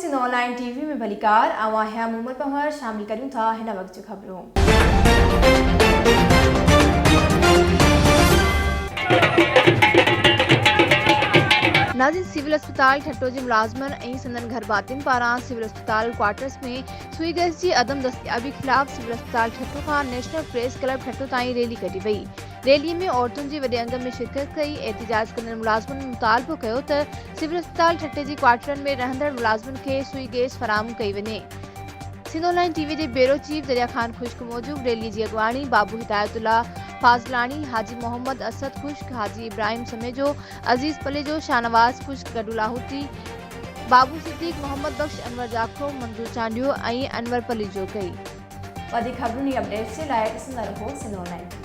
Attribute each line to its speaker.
Speaker 1: Sindh online TV में भलीकार आवा है मोहम्मद पहर शामिल करूं था हिन वक्त जो खबरों। नाज़रीन, सिविल अस्पताल ठट्टो जी मुलाजमन ऐं संदन घर भातियुनि पारां सिविल अस्पताल क्वार्टर्स में सुई गैस जी अदम दस्तियाबी खिलाफ सिविल अस्पताल ठट्टो खां नेशनल प्रेस क्लब ठट्टो ताईं रैली कढी वई। रैली में औरतुनि जे वॾे अंग में शिरकत कई। एहतिजाज कंदड़ मुलाज़मन मुतालबो कयो त सिविल अस्पताल ठट्टे जी क्वार्टरनि में रहंदड़ मुलाज़मन खे सुई गैस फराहम कई वञे। सिंध ऑनलाइन टीवी जे ब्यूरो चीफ दरिया खान खुश्क मौजूद रैली जी अगवाणी बाबू हिदायतुल्ला फाज़लानी, हाजी मोहम्मद असद खुश्क, हाजी इब्राहिम समेजो, अजीज पलेजो, शाहनवाज खुश्क, गडू लाहौटी, बाबू सिद्दीक, मोहम्मद बख्श, अनवर जाखो, मंजूर चांडियो ऐं अनवर पलेजो कई। वधीक खबरुनि अपडेट जे लाइ ॾिसंदा रहो सिंध ऑनलाइन।